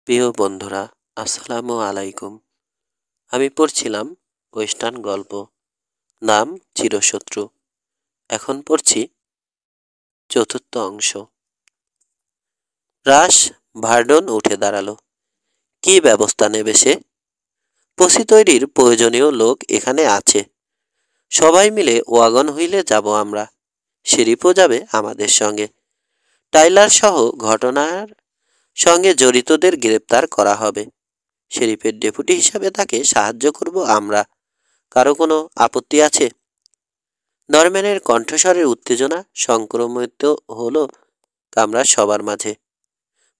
প্রিয় বন্ধুরা, আসসালামু আলাইকুম। আমি পড়ছিলাম ওয়েস্টার্ন গল্প, নাম চিরশত্রু। এখন পড়ছি চতুর্থ অংশ। রাস ভার্ডন উঠে দাঁড়ালো। কি ব্যবস্থা নেবে সে? পসি তৈরির প্রয়োজনীয় লোক এখানে আছে। সবাই মিলে ওয়াগন হুইলে যাব আমরা। শেরিফও যাবে আমাদের সঙ্গে। টাইলার সহ ঘটনার সঙ্গে জড়িতদের গ্রেপ্তার করা হবে। শেরিফের ডেপুটি হিসাবে তাকে সাহায্য করব আমরা। কারো কোনো আপত্তি আছে? নরম্যানের কণ্ঠস্বরের উত্তেজনা সংক্রমিত হলো কামরার সবার মাঝে।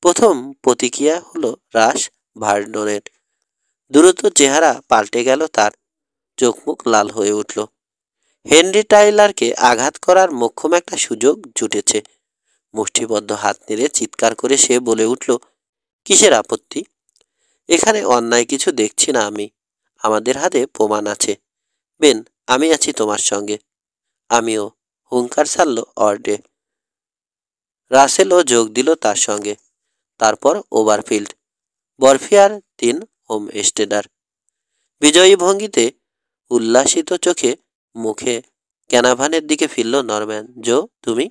প্রথম প্রতিক্রিয়া হলো রাস ভার্ডনের। দ্রুত চেহারা পাল্টে গেল তার। চোখ মুখ লাল হয়ে উঠল। হেনরি টাইলারকে আঘাত করার মোক্ষম একটা সুযোগ জুটেছে। মুষ্টিবদ্ধ হাত নেড়ে চিৎকার করে সে বলে উঠল, কিসের আপত্তি? এখানে অন্যায় কিছু দেখছি না আমি। আমাদের হাতে প্রমাণ আছে। বেন, আমি আছি তোমার সঙ্গে। আমিও। হুঙ্কার ছাড়ল অর্ডে। রাসেলও যোগ দিল তার সঙ্গে। তারপর ওভারফিল্ড, বরফিয়ার 3 হোম স্টেডার। বিজয়ী ভঙ্গিতে উল্লাসিত চোখে মুখে ক্যানাভানের দিকে ফিরল নরম্যান। জো, তুমি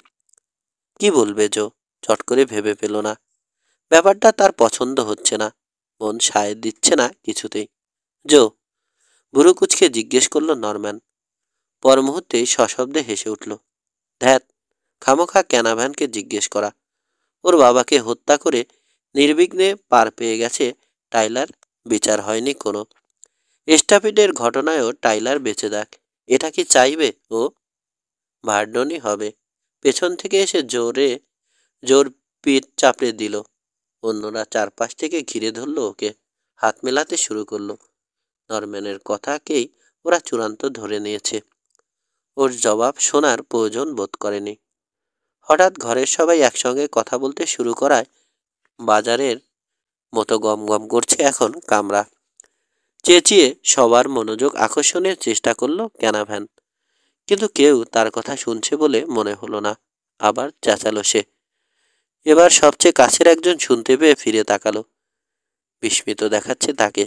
কি বলবে? জো চট করে ভেবে পেল না। ব্যাপারটা তার পছন্দ হচ্ছে না। মন সায় দিচ্ছে না কিছুতেই। জো, বুড়ো কুচকে জিজ্ঞেস করল নরম্যান। পর মুহূর্তেই সশব্দে হেসে উঠল। ধ্যাত, খামোখা ক্যানাভানকে জিজ্ঞেস করা। ওর বাবাকে হত্যা করে নির্বিঘ্নে পার পেয়ে গেছে টাইলার, বিচার হয়নি কোনো। স্টাফিডের ঘটনায়ও টাইলার বেঁচে দেখ, এটা কি চাইবে ও? ভার্ডনই হবে। পেছন থেকে এসে জোর পিঠ চাপড়ে দিল। অন্যরা চারপাশ থেকে ঘিরে ধরল ওকে। হাত মেলাতে শুরু করলো। নরম্যানের কথাকেই ওরা চূড়ান্ত ধরে নিয়েছে। ওর জবাব শোনার প্রয়োজন বোধ করেনি। হঠাৎ ঘরের সবাই একসঙ্গে কথা বলতে শুরু করায় বাজারের মতো গম গম করছে এখন কামরা। চেঁচিয়ে সবার মনোযোগ আকর্ষণের চেষ্টা করলো ক্যানাভ্যান, কিন্তু কেউ তার কথা শুনছে বলে মনে হলো না। আবার চেঁচালো সে। এবার সবচেয়ে কাছের একজন শুনতে পেয়ে ফিরে তাকালো। বিস্মিত দেখাচ্ছে তাকে।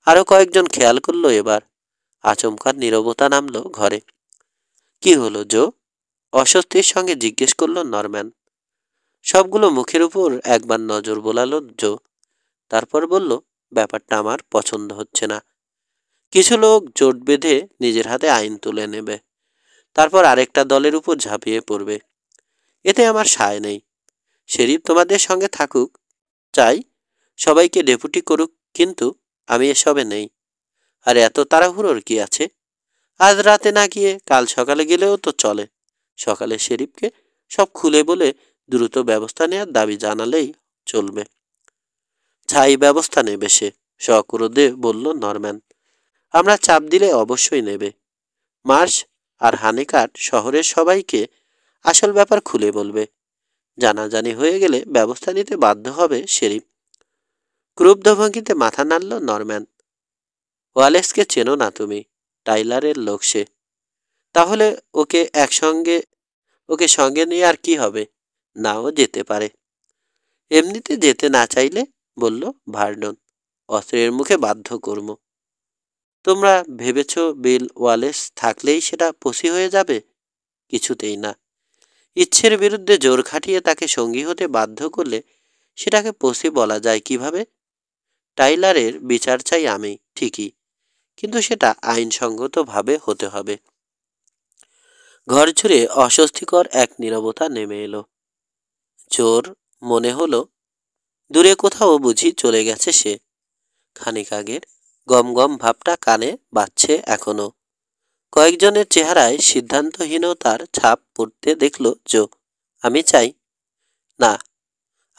আরো কয়েকজন খেয়াল করলো এবার। আচমকার নীরবতা নামলো ঘরে। কি হলো জো? অস্বস্তির সঙ্গে জিজ্ঞেস করলো নরম্যান। সবগুলো মুখের উপর একবার নজর বোলালো জো। তারপর বলল, ব্যাপারটা আমার পছন্দ হচ্ছে না। কিছু লোক জোট বেঁধে নিজের হাতে আইন তুলে নেবে, তারপর আরেকটা দলের উপর ঝাঁপিয়ে পড়বে। এতে আমার সায় নেই। শেরিফ তোমাদের সঙ্গে থাকুক, চাই সবাইকে ডেপুটি করুক, কিন্তু আমি এসবে নেই। আর এত তাড়াহুড়োর কি আছে? আজ রাতে না গিয়ে কাল সকালে গেলেও তো চলে। সকালে শেরিফকে সব খুলে বলে দ্রুত ব্যবস্থা নেওয়ার দাবি জানালেই চলবে। ছাই ব্যবস্থা নেবে সে, সক্রোধে বলল নরম্যান। আমরা চাপ দিলে অবশ্যই নেবে। মার্শ আর হানিকাট শহরের সবাইকে আসল ব্যাপার খুলে বলবে। জানাজানি হয়ে গেলে ব্যবস্থা নিতে বাধ্য হবে শেরিফ। ক্রুব্ধ ভঙ্গিতে মাথা নাড়ল নরম্যান। ওয়ালেসকে চেনো না তুমি? টাইলারের লোক সে। তাহলে ওকে সঙ্গে নিয়ে আর কি হবে? নাও যেতে পারে। এমনিতে যেতে না চাইলে, বলল ভার্ডন, অস্ত্রের মুখে বাধ্য কর্ম। তোমরা ভেবেছ বিল ওয়ালেস থাকলেই সেটা পসি হয়ে যাবে? কিছুতেই না। ইচ্ছের বিরুদ্ধে জোর খাটিয়ে তাকে সঙ্গী হতে বাধ্য করলে সেটাকে পসি বলা যায় কিভাবে? টাইলারের বিচার চাই আমি, ঠিকই, কিন্তু সেটা আইনসঙ্গতভাবে হতে হবে। ঘর জুড়ে অস্বস্তিকর এক নীরবতা নেমে এলো। জোর মনে হলো দূরে কোথাও বুঝি চলে গেছে সে। খানিক আগের গম গম ভাবটা কানে বাজছে এখনো। কয়েকজনের চেহারায় সিদ্ধান্তহীনতার ছাপ পড়তে দেখল জো। আমি চাই না।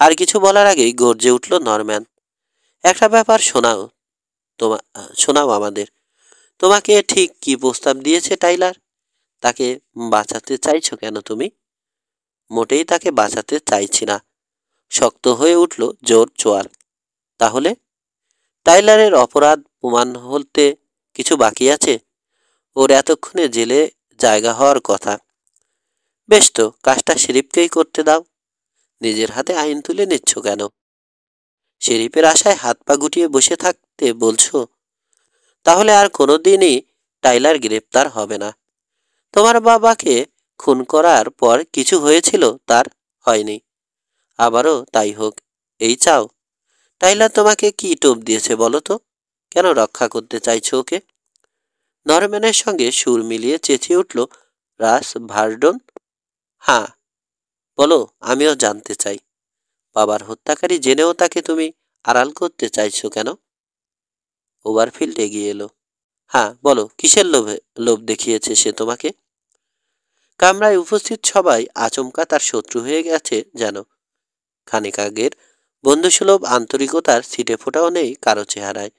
আর কিছু বলার আগেই গর্জে উঠল নরম্যান। একটা ব্যাপার শোনাও। শোনাও আমাদের। তোমাকে ঠিক কি প্রস্তাব দিয়েছে টাইলার? তাকে বাঁচাতে চাইছো কেন তুমি? মোটেই তাকে বাঁচাতে চাইছি না। শক্ত হয়ে উঠল জোর চোয়াল। তাহলে? টাইলারের অপরাধ প্রমাণ হতে কিছু বাকি আছে। ওর এতক্ষণে জেলে জায়গা হওয়ার কথা। বেশ তো, কাজটা শেরিফকেই করতে দাও। নিজের হাতে আইন তুলে নিচ্ছ কেন? শেরিফের আশায় হাত পা গুটিয়ে বসে থাকতে বলছো? তাহলে আর কোনোদিনই টাইলার গ্রেপ্তার হবে না। তোমার বাবাকে খুন করার পর কিছু হয়েছিল তার? হয়নি। আবারও তাই হোক, এই চাও? টাইলার তোমাকে কি টোপ দিয়েছে বলো তো? কেন রক্ষা করতে চাইছো ওকে? নরম্যানের সঙ্গে সুর মিলিয়ে চেঁচিয়ে উঠল রাস ভার্ডন। হ্যাঁ, বলো, আমিও জানতে চাই। বাবার হত্যাকারী জেনেও তাকে তুমি আড়াল করতে চাইছো কেন? ওভারফিল্ড এগিয়ে এলো। হ্যাঁ, বলো, কিসের লোভ দেখিয়েছে সে তোমাকে? কামরায় উপস্থিত সবাই আচমকা তার শত্রু হয়ে গেছে যেন। খানিক আগের বন্ধুসুলভ আন্তরিকতার ছিটে ফোটাও নেই কারো চেহারায়।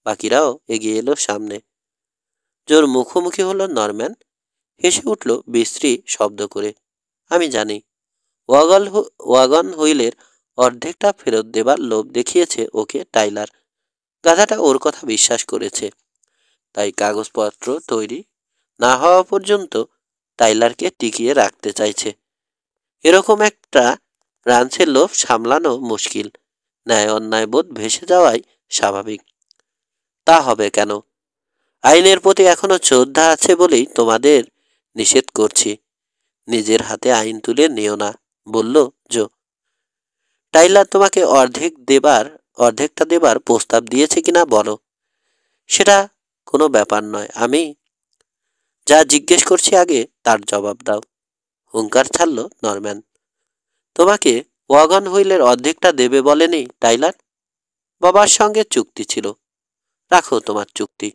বাকিরাও এগিয়ে এলো সামনে। জোর মুখোমুখি হলো নরম্যান। হেসে উঠল বিশ্রী শব্দ করে। আমি জানি, ওয়াগন হুইলের অর্ধেকটা ফেরত দেবার লোভ দেখিয়েছে ওকে টাইলার। গাধাটা ওর কথা বিশ্বাস করেছে, তাই কাগজপত্র তৈরি না হওয়া পর্যন্ত টাইলারকে টিকিয়ে রাখতে চাইছে। এরকম একটা রাঞ্চের লোভ সামলানো মুশকিল। ন্যায় অন্যায় বোধ ভেসে যাওয়াই স্বাভাবিক। তা হবে কেন? আইনের প্রতি এখনো শ্রদ্ধা আছে বলেই তোমাদের নিষেধ করছি। নিজের হাতে আইন তুলে নিও না, বলল জো। টাইলার তোমাকে অর্ধেকটা দেবার প্রস্তাব দিয়েছে কিনা বলো। সেটা কোনো ব্যাপার নয়। আমি যা জিজ্ঞেস করছি আগে তার জবাব দাও। হুঙ্কার ছাড়ল নরম্যান। তোমাকে ওয়াগন হুইলের অর্ধেকটা দেবে বলেনি টাইলার? বাবার সঙ্গে চুক্তি ছিল। রাখো তোমার চুক্তি।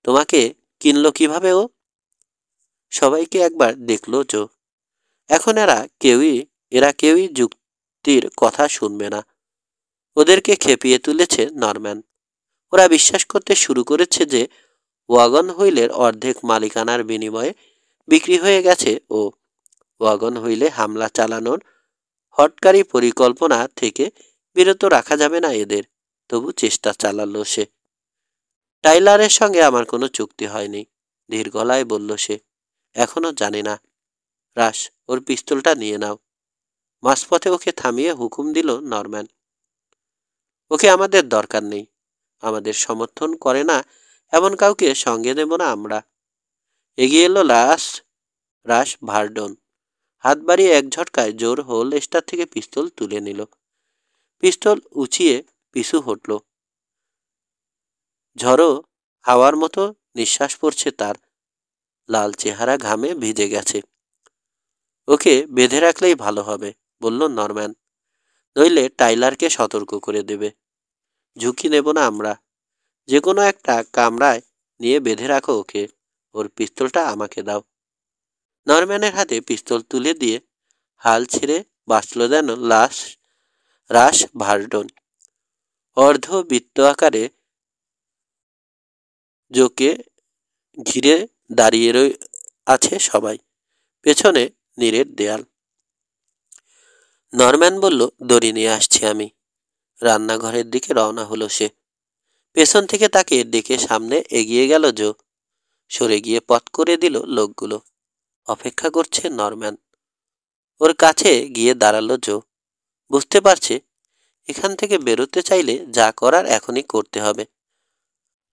তোমাকে কিনলো কিভাবে ও? সবাইকে একবার দেখলো জো। এখন এরা কেউই যুক্তির কথা শুনবে না। ওদেরকে খেপিয়ে তুলেছে নরম্যান। ওরা বিশ্বাস করতে শুরু করেছে যে ওয়াগন হুইলের অর্ধেক মালিকানার বিনিময়ে বিক্রি হয়ে গেছে ও। ওয়াগন হুইলে হামলা চালানোর হটকারী পরিকল্পনা থেকে বিরত রাখা যাবে না এদের। তবু চেষ্টা চালালো সে। টাইলারের সঙ্গে আমার কোনো চুক্তি হয়নি, ধীর গলায় বলল সে। এখনো জানি না। রাস, ওর পিস্তলটা নিয়ে নাও। মাঝপথে ওকে থামিয়ে হুকুম দিল নরম্যান। ওকে আমাদের দরকার নেই। আমাদের সমর্থন করে না এমন কাউকে সঙ্গে নেব না আমরা। এগিয়ে এলো রাস ভার্ডন। হাত বাড়িয়ে এক ঝটকায় জোর হোল স্টার থেকে পিস্তল তুলে নিল। পিস্তল উঁচিয়ে পিছু হটল। ঝড়ো হাওয়ার মতো নিঃশ্বাস পড়ছে তার। লাল চেহারা ঘামে ভিজে গেছে। ওকে বেঁধে রাখলেই ভালো হবে, বলল নরম্যান। নইলে টাইলারকে সতর্ক করে দেবে। ঝুঁকি নেব না আমরা। যে কোনো একটা কামরায় নিয়ে বেঁধে রাখো ওকে। ওর পিস্তলটা আমাকে দাও। নরম্যানের হাতে পিস্তল তুলে দিয়ে হাল ছেড়ে বাঁচল যেন রাস ভার্ডন। অর্ধবৃত্ত আকারে জোকে ঘিরে দাঁড়িয়ে আছে সবাই। পেছনে নীরের দেয়াল। নরম্যান বলল, দড়ি নিয়ে আসছি আমি। রান্নাঘরের দিকে রওনা হলো সে। পেছন থেকে তাকে ডেকে সামনে এগিয়ে গেল জো। সরে গিয়ে পথ করে দিল লোকগুলো। অপেক্ষা করছে নরম্যান। ওর কাছে গিয়ে দাঁড়ালো জো। বুঝতে পারছে এখান থেকে বেরোতে চাইলে যা করার এখনই করতে হবে।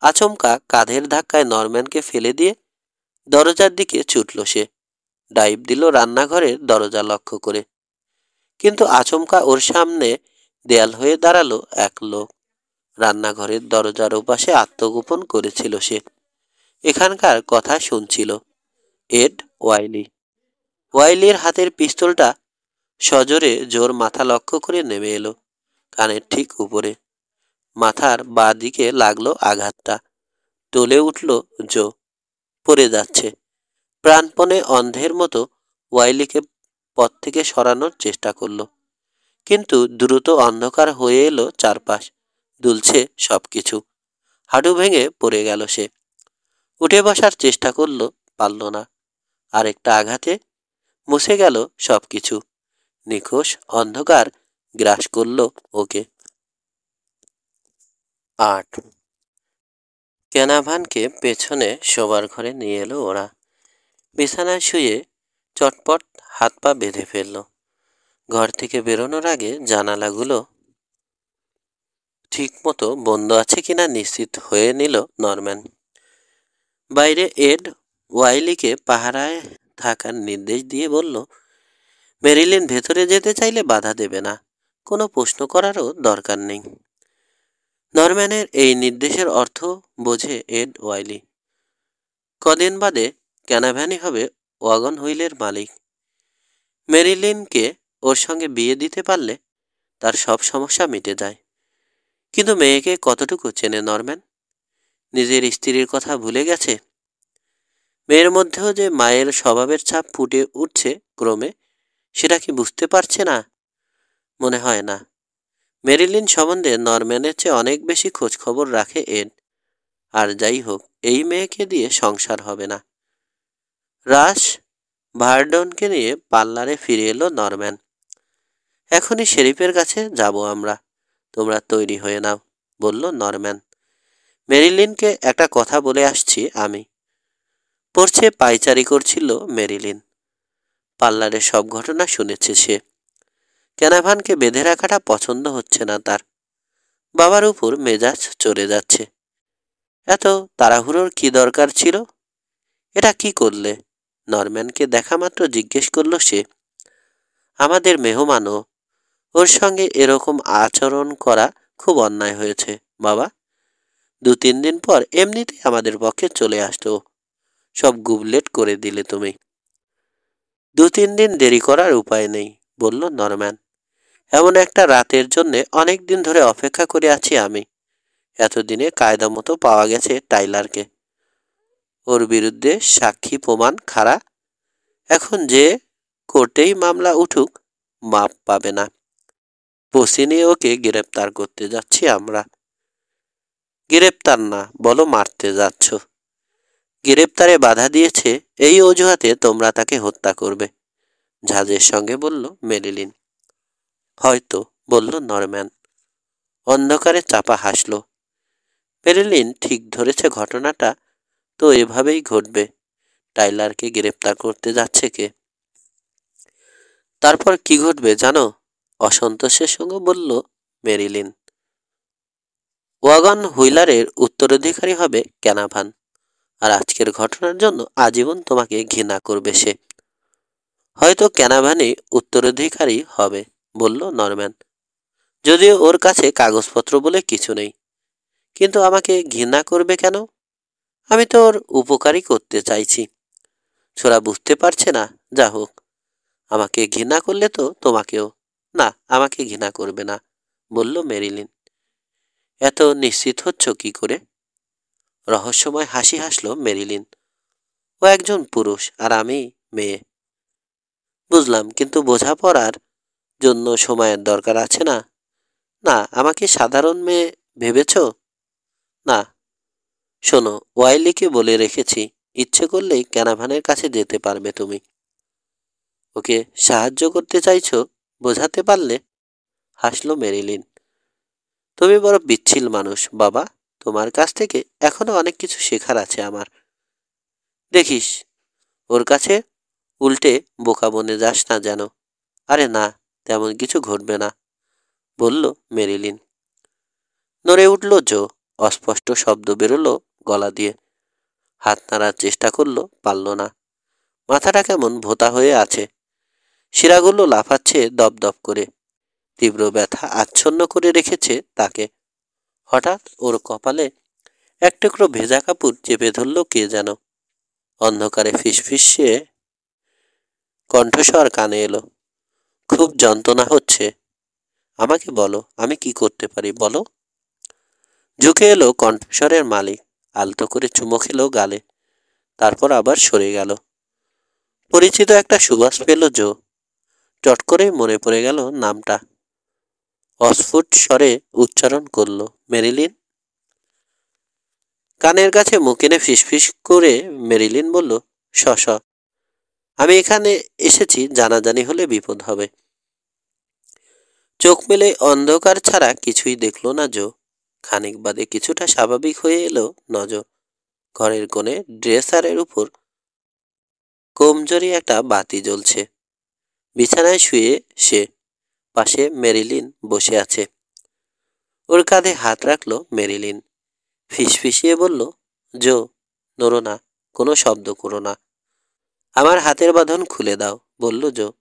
আচমকা কাঁধের ধাক্কায় নরম্যানকে ফেলে দিয়ে দরজার দিকে ছুটল সে। ডাইভ দিল রান্নাঘরের দরজা লক্ষ্য করে। কিন্তু আচমকা ওর সামনে দেয়াল হয়ে দাঁড়ালো এক লোক। রান্নাঘরের দরজার ওপাশে আত্মগোপন করেছিল সে। এখানকার কথা শুনছিল। এড ওয়াইলি। ওয়াইলির হাতের পিস্তলটা সজোরে জোর মাথা লক্ষ্য করে নেমে এলো কানের ঠিক উপরে। মাথার বাঁ দিকে লাগলো আঘাতটা। টলে উঠল জো। পড়ে যাচ্ছে। প্রাণপণে অন্ধের মতো ওয়াইলিকে পথ থেকে সরানোর চেষ্টা করলো। কিন্তু দ্রুত অন্ধকার হয়ে এলো চারপাশ। দুলছে সবকিছু। হাঁটু ভেঙে পড়ে গেল সে। উঠে বসার চেষ্টা করলো, পারল না। আরেকটা আঘাতে মুছে গেল সবকিছু। নিখোশ অন্ধকার গ্রাস করল ওকে। 8। ক্যানাভানকে পেছনে শোবার ঘরে নিয়ে এলো ওরা। বিছানায় শুয়ে চটপট হাত পা বেঁধে ফেলল। ঘর থেকে বেরোনোর আগে জানালাগুলো ঠিকমতো বন্ধ আছে কিনা নিশ্চিত হয়ে নিল নরম্যান। বাইরে এড ওয়াইলিকে পাহারায় থাকার নির্দেশ দিয়ে বলল, মেরিলিন ভেতরে যেতে চাইলে বাধা দেবে না, কোনো প্রশ্ন করারও দরকার নেই। নরম্যানের এই নির্দেশের অর্থ বোঝে এড ওয়াইলি। কদিন বাদে ক্যানাভ্যানই হবে ওয়াগন হুইলের মালিক। মেরিলিনকে ওর সঙ্গে বিয়ে দিতে পারলে তার সব সমস্যা মিটে যায়। কিন্তু মেয়েকে কতটুকু চেনে নরম্যান? নিজের স্ত্রীর কথা ভুলে গেছে? মেয়ের মধ্যেও যে মায়ের স্বভাবের ছাপ ফুটে উঠছে ক্রমে, সেটা কি বুঝতে পারছে না? মনে হয় না। মেরিলিন সম্বন্ধে নরম্যানের চেয়ে অনেক বেশি খোঁজ খবর রাখে এড। আর যাই হোক, এই মেয়েকে দিয়ে সংসার হবে না। রাশ ভার্ডনকে নিয়ে পার্লারে ফিরে এলো নরম্যান। এখনই শেরিফের কাছে যাব আমরা, তোমরা তৈরি হয়ে নাও, বলল নরম্যান। মেরিলিনকে একটা কথা বলে আসছি আমি। পড়ছে পায়চারি করছিল মেরিলিন। পার্লারের সব ঘটনা শুনেছে সে। ক্যানাভানকে বেঁধে রাখাটা পছন্দ হচ্ছে না তার। বাবার উপর মেজাজ চড়ে যাচ্ছে। এত তাড়াহুড়োর কি দরকার ছিল? এটা কি করলে? নরম্যানকে দেখা মাত্র জিজ্ঞেস করল সে। আমাদের মেহমানও, ওর সঙ্গে এরকম আচরণ করা খুব অন্যায় হয়েছে বাবা। 2-3 দিন পর এমনিতেই আমাদের পক্ষে চলে আসতো। সব গুবলেট করে দিলে তুমি। 2-3 দিন দেরি করার উপায় নেই, বলল নরম্যান। এমন একটা রাতের জন্যে অনেক দিন ধরে অপেক্ষা করে আছি আমি। এতদিনে কায়দা মতো পাওয়া গেছে টাইলারকে। ওর বিরুদ্ধে সাক্ষী প্রমাণ খাড়া। এখন যে কোর্টেই মামলা উঠুক, মাপ পাবে না। পসি নিয়ে ওকে গ্রেপ্তার করতে যাচ্ছি আমরা। গ্রেপ্তার না, বলো মারতে যাচ্ছ। গ্রেপ্তারে বাধা দিয়েছে এই অজুহাতে তোমরা তাকে হত্যা করবে, ঝাঁজের সঙ্গে বলল মেরিলিন। হয়তো, বলল নরম্যান। অন্ধকারে চাপা হাসল। মেরিলিন ঠিক ধরেছে, ঘটনাটা তো এভাবেই ঘটবে। টাইলারকে গ্রেপ্তার করতে যাচ্ছে কে? তারপর কি ঘটবে জানো? অসন্তোষের সঙ্গে বলল মেরিলিন। ওয়াগন হুইলারের উত্তরাধিকারী হবে ক্যানাভান। আর আজকের ঘটনার জন্য আজীবন তোমাকে ঘৃণা করবে সে। হয়তো ক্যানাভানই উত্তরাধিকারী হবে, বলল নরম্যান। যদিও ওর কাছে কাগজপত্র বলে কিছু নেই। কিন্তু আমাকে ঘৃণা করবে কেন? আমি তো ওর উপকারই করতে চাইছি। ছোড়া বুঝতে পারছে না? যা হোক, আমাকে ঘৃণা করলে তো তোমাকেও। না, আমাকে ঘৃণা করবে না, বলল মেরিলিন। এত নিশ্চিত হচ্ছ কি করে? রহস্যময় হাসি হাসল মেরিলিন। ও একজন পুরুষ আর আমি মেয়ে। বুঝলাম, কিন্তু বোঝাপড়ার জন্য সময়ের দরকার আছে না? না, আমাকে সাধারণ মেয়ে ভেবেছ? না। শোনো, ওয়াইলিকে বলে রেখেছি, ইচ্ছে করলেই ক্যানাভানের কাছে যেতে পারবে তুমি। ওকে সাহায্য করতে চাইছো, বোঝাতে পারলে? হাসল মেরিলিন। তুমি বড় বিচ্ছিল মানুষ বাবা। তোমার কাছ থেকে এখনো অনেক কিছু শেখার আছে আমার। দেখিস, ওর কাছে উল্টে বোকা বনে যাস না যেন। আরে না, তেমন কিছু ঘটবে না, বলল মেরিলিন। নড়ে উঠল জো। অস্পষ্ট শব্দ বেরোলো গলা দিয়ে। হাত নাড়ার চেষ্টা করলো, পারল না। মাথাটা কেমন ভোঁতা হয়ে আছে। শিরাগুলো লাফাচ্ছে দপদপ করে। তীব্র ব্যথা আচ্ছন্ন করে রেখেছে তাকে। হঠাৎ ওর কপালে এক টুকরো ভেজা কাপড় চেপে ধরল কে যেন। অন্ধকারে ফিসফিসে কণ্ঠস্বর কানে এলো। খুব যন্ত্রণা হচ্ছে। আমাকে বলো, আমি কি করতে পারি বলো। ঝুঁকে এলো কণ্ঠস্বরের মালিক। আলতো করে চুমো খেলো গালে। তারপর আবার সরে গেল। পরিচিত একটা সুবাস পেল জো। চট করে মনে পড়ে গেল নামটা। অস্ফুট স্বরে উচ্চারণ করলো, মেরিলিন। কানের কাছে মুখ এনে ফিসফিস করে মেরিলিন বলল, শ। আমি এখানে এসেছি, জানাজানি হলে বিপদ হবে। চোখ মেলে অন্ধকার ছাড়া কিছুই দেখল না জো। খানিক বাদে কিছুটা স্বাভাবিক হয়ে এলো নজর। ঘরের কোণে ড্রেসারের উপর কমজোরি একটা বাতি জ্বলছে। বিছানায় শুয়ে সে। পাশে মেরিলিন বসে আছে। ওর কাঁধে হাত রাখলো মেরিলিন। ফিসফিসিয়ে বলল, জো, নড়ো না, কোনো শব্দ করো না। আমার হাতের বাঁধন খুলে দাও, বলল জো।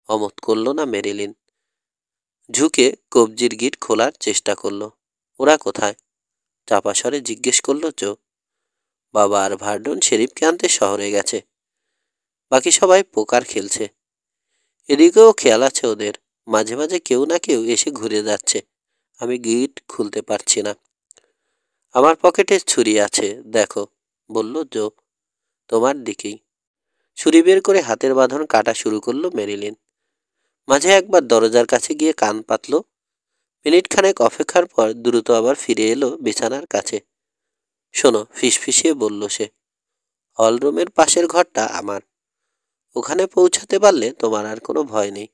অমত করল না মেরিলিন। ঝুঁকে কবজির গিট খোলার চেষ্টা করলো। ওরা কোথায়? চাপা স্বরে জিজ্ঞেস করলো জো। বাবা আর ভার্ডন শেরিফকে আনতে শহরে গেছে। বাকি সবাই পোকার খেলছে। এদিকেও খেয়াল আছে ওদের। মাঝে মাঝে কেউ না কেউ এসে ঘুরে যাচ্ছে। আমি গিট খুলতে পারছি না। আমার পকেটে ছুরি আছে, দেখো, বলল জো। তোমার দিকেই। ছুরি বের করে হাতের বাঁধন কাটা শুরু করলো মেরিলিন। মাঝে একবার দরজার কাছে গিয়ে কান পাতল। মিনিট খানেক অপেক্ষার পর দ্রুত আবার ফিরে এলো বিছানার কাছে। শোনো, ফিসফিসিয়ে বলল সে, হলরুমের পাশের ঘরটা আমার। ওখানে পৌঁছাতে পারলে তোমার আর কোনো ভয় নেই।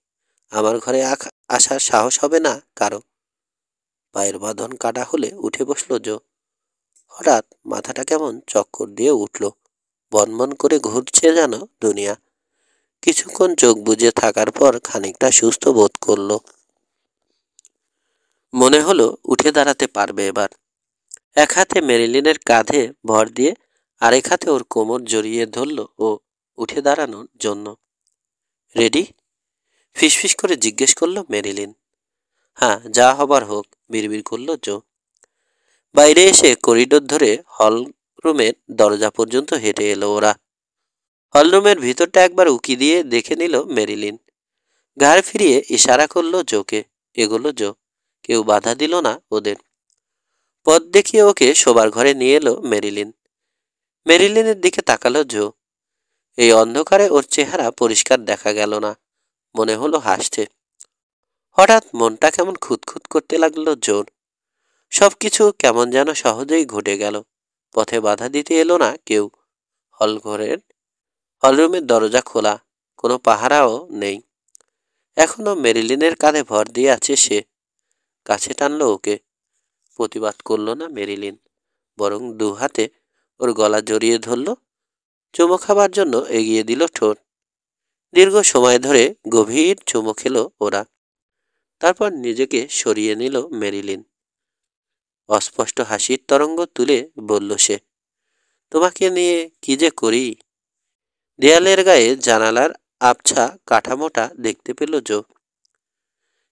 আমার ঘরে আসার সাহস হবে না কারো। পায়ের বাঁধন কাটা হলে উঠে বসলো জো। হঠাৎ মাথাটা কেমন চক্কর দিয়ে উঠল। বনবন করে ঘুরছে যেন দুনিয়া। কিছুক্ষণ চোখ বুজে থাকার পর খানিকটা সুস্থ বোধ করলো। মনে হলো উঠে দাঁড়াতে পারবে এবার। এক হাতে মেরিলিনের কাঁধে ভর দিয়ে আরেক হাতে ওর কোমর জড়িয়ে ধরল ও উঠে দাঁড়ানোর জন্য। রেডি? ফিসফিস করে জিজ্ঞেস করলো মেরিলিন। হ্যাঁ, যা হবার হোক, বিড়বিড় করলো জো। বাইরে এসে করিডোর ধরে হল রুমের দরজা পর্যন্ত হেঁটে এলো ওরা। হলরুমের ভিতরটা একবার উকি দিয়ে দেখে নিল মেরিলিন। ঘাড় ফিরিয়ে ইশারা করলো জোকে। এগোলো জো। কেউ বাধা দিল না ওদের। পথ দেখিয়ে ওকে শোবার ঘরে নিয়ে এলো মেরিলিন। মেরিলিনের দিকে তাকালো জো। এই অন্ধকারে ওর চেহারা পরিষ্কার দেখা গেল না। মনে হলো হাসছে। হঠাৎ মনটা কেমন খুঁতখুত করতে লাগলো জোর। সবকিছু কেমন যেন সহজেই ঘটে গেল। পথে বাধা দিতে এলো না কেউ। হলরুমের দরজা খোলা, কোনো পাহারাও নেই। এখনো মেরিলিনের কাঁধে ভর দিয়ে আছে সে। কাছে টানলো ওকে। প্রতিবাদ করল না মেরিলিন, বরং দু হাতে ওর গলা জড়িয়ে ধরল। চুমো খাবার জন্য এগিয়ে দিল ঠোঁট। দীর্ঘ সময় ধরে গভীর চুমো খেলো ওরা। তারপর নিজেকে সরিয়ে নিল মেরিলিন। অস্পষ্ট হাসির তরঙ্গ তুলে বলল সে, তোমাকে নিয়ে কি যে করি। দেয়ালের গায়ে জানালার আবছা কাঠামোটা দেখতে পেল জো।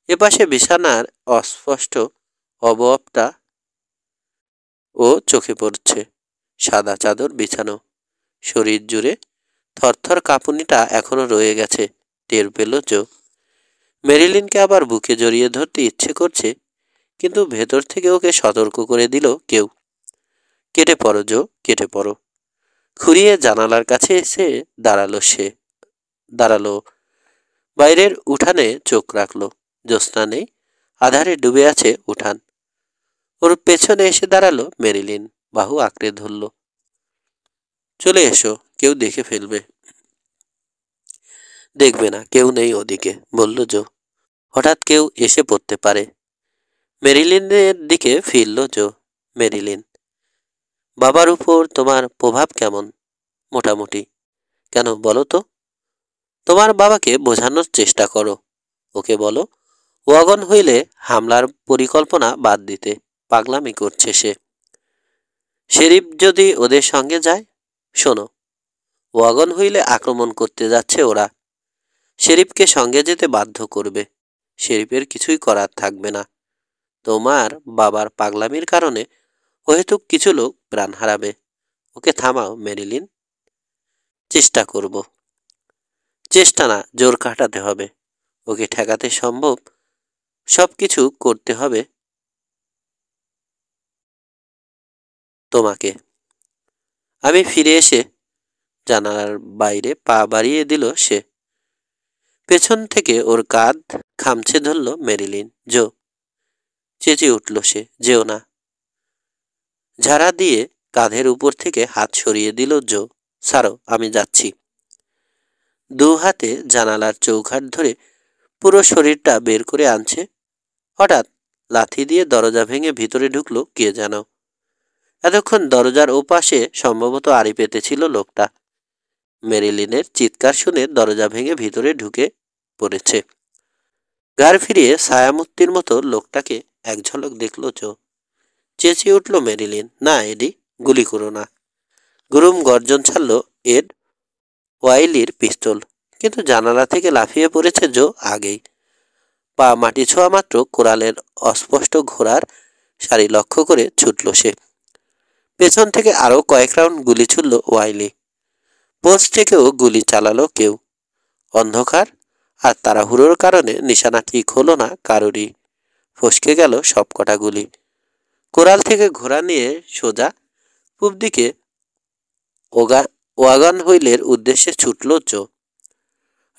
এপাশে বিছানার অস্পষ্ট অবয়বটা ও চোখে পড়ছে। সাদা চাদর বিছানো। শরীর জুড়ে থরথর কাঁপুনিটা এখনো রয়ে গেছে, টের পেল জো। মেরিলিনকে আবার বুকে জড়িয়ে ধরতে ইচ্ছে করছে, কিন্তু ভেতর থেকে ওকে সতর্ক করে দিল কেউ। কেটে পড়ো জো, কেটে পড়ো। খুঁড়িয়ে জানালার কাছে এসে দাঁড়ালো। বাইরের উঠানে চোখ রাখলো। জ্যোৎস্না নেই, আধারে ডুবে আছে উঠান। ওর পেছনে এসে দাঁড়ালো মেরিলিন, বাহু আঁকড়ে ধরল। চলে এসো, কেউ দেখে ফেলবে। দেখবে না, কেউ নেই ওদিকে, বলল জো। হঠাৎ কেউ এসে পড়তে পারে। মেরিলিনের দিকে ফিরল জো। মেরিলিন, বাবার উপর তোমার প্রভাব কেমন? মোটামুটি। কেন বলো তো? তোমার বাবাকে বোঝানোর চেষ্টা করো। ওকে বলো ওয়াগন হইলে হামলার পরিকল্পনা বাদ দিতে। পাগলামি করছে সে। শেরিফ যদি ওদের সঙ্গে যায়? শোনো, ওয়াগন হইলে আক্রমণ করতে যাচ্ছে ওরা। শেরিফকে সঙ্গে যেতে বাধ্য করবে। শেরিফের কিছুই করার থাকবে না। তোমার বাবার পাগলামির কারণে হয়তো কিছু লোক প্রাণ হারাবে। ওকে থামাও মেরিলিন। চেষ্টা করব। চেষ্টা না, জোর কাটাতে হবে। ওকে ঠেকাতে সম্ভব সব কিছু করতে হবে তোমাকে। আমি ফিরে এসে জানালার বাইরে পা বাড়িয়ে দিল সে। পেছন থেকে ওর কাঁধ খামছে ধরল মেরিলিন। জো, চেঁচিয়ে উঠল সে, যেও না। ঝাড়া দিয়ে কাঁধের উপর থেকে হাত সরিয়ে দিল জো। ছাড়ো, আমি যাচ্ছি। দু হাতে জানালার চৌঘাট ধরে পুরো শরীরটা বের করে আনছে। হঠাৎ লাথি দিয়ে দরজা ভেঙে ভিতরে ঢুকলো কে যেন। এতক্ষণ দরজার ওপাশে সম্ভবত আড়ি পেতেছিল লোকটা। মেরিলিনের চিৎকার শুনে দরজা ভেঙে ভিতরে ঢুকে পড়েছে। ঘাড় ফিরিয়ে ছায়ামূর্তির মতো লোকটাকে এক ঝলক দেখল জো। চেঁচিয়ে উঠল মেরিলিন, না এডি, গুলি করো না। গুরুম গর্জন ছাড়ল এড ওয়াইলির পিস্তল, কিন্তু জানালা থেকে লাফিয়ে পড়েছে জো আগেই। পা মাটি ছোঁয়া মাত্র কোরালের অস্পষ্ট ঘোড়ার সারি লক্ষ্য করে ছুটল সে। পেছন থেকে আরও কয়েক রাউন্ড গুলি ছুড়ল ওয়াইলি। পোস্ট থেকেও গুলি চালালো কেউ। অন্ধকার আর তাড়াহুড়োর কারণে নিশানা ঠিক হলো না কারোরই। ফসকে গেল সবকটা গুলি। কোরাল থেকে ঘোড়া নিয়ে সোজা পূব দিকে ওয়াগন হুইলের উদ্দেশ্যে ছুটল জো।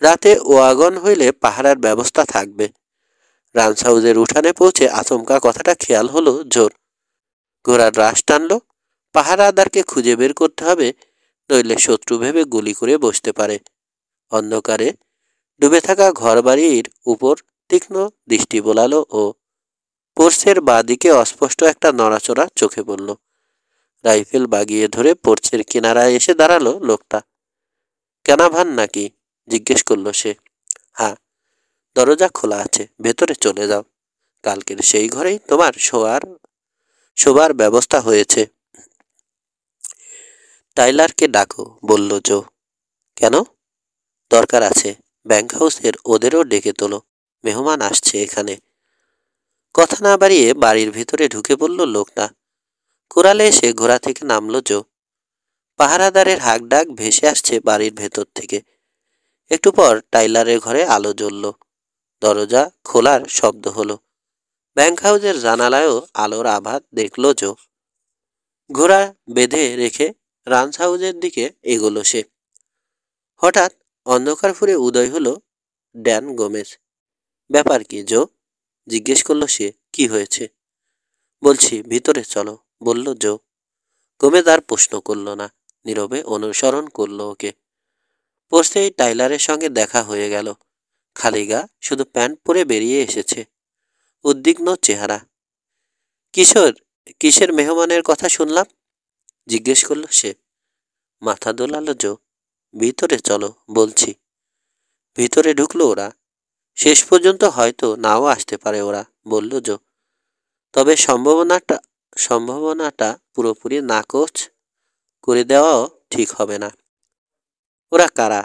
রাতে ওয়াগন হুইলে পাহারার ব্যবস্থা থাকবে। রান্স হাউসের উঠানে পৌঁছে আচমকা কথাটা খেয়াল হলো জোর। ঘোড়ার রাশ টানল। পাহারাদারকে খুঁজে বের করতে হবে, নইলে শত্রু ভেবে গুলি করে বসতে পারে। অন্ধকারে ডুবে থাকা ঘরবাড়ির উপর তীক্ষ্ণ দৃষ্টি বোলালো ও পোর্সের বাঁ দিকে অস্পষ্ট একটা নড়াচড়া চোখে পড়ল। রাইফেল বাগিয়ে ধরে পোর্সের কিনারায় এসে দাঁড়ালো লোকটা। ক্যানাভান নাকি? জিজ্ঞেস করলো সে। হ্যাঁ, দরজা খোলা আছে, ভেতরে চলে যাও। কালকের সেই ঘরেই তোমার শোবার ব্যবস্থা হয়েছে। টাইলারকে ডাকো, বলল জো। কেন? দরকার আছে। ব্যাংক হাউসের ওদেরও ডেকে তোলো, মেহমান আসছে এখানে। কথা না বাড়িয়ে বাড়ির ভিতরে ঢুকে পড়ল লোকটা। কোরালে এসে ঘোড়া থেকে নামলো জো। পাহারাদারের হাঁক ডাক ভেসে আসছে বাড়ির ভেতর থেকে। একটু পর টাইলারের ঘরে আলো জ্বলল। দরজা খোলার শব্দ হলো। ব্যাংক হাউসের জানালায়ও আলোর আভাত দেখল জো। ঘোড়া বেঁধে রেখে রান্স হাউসের দিকে এগোলো সে। হঠাৎ অন্ধকার ফুরে উদয় হলো ড্যান গোমেজ। ব্যাপার কি জো? জিজ্ঞেস করলো সে। কি হয়েছে? বলছি ভিতরে চলো, বলল জো। গোমেজ আর প্রশ্ন করল না, নীরবে অনুসরণ করলো ওকে। পোস্টেই টাইলারের সঙ্গে দেখা হয়ে গেল। খালি গা, শুধু প্যান্ট পরে বেরিয়ে এসেছে। উদ্বিগ্ন চেহারা। কিসের মেহমানের কথা শুনলাম? জিজ্ঞেস করলো সে। মাথা দোলালো জো। ভিতরে চলো বলছি। ভিতরে ঢুকলো ওরা। শেষ পর্যন্ত হয়তো নাও আসতে পারে ওরা, বলল জো। তবে সম্ভাবনাটা পুরোপুরি নাকচ করে দেওয়াও ঠিক হবে না। ওরা কারা?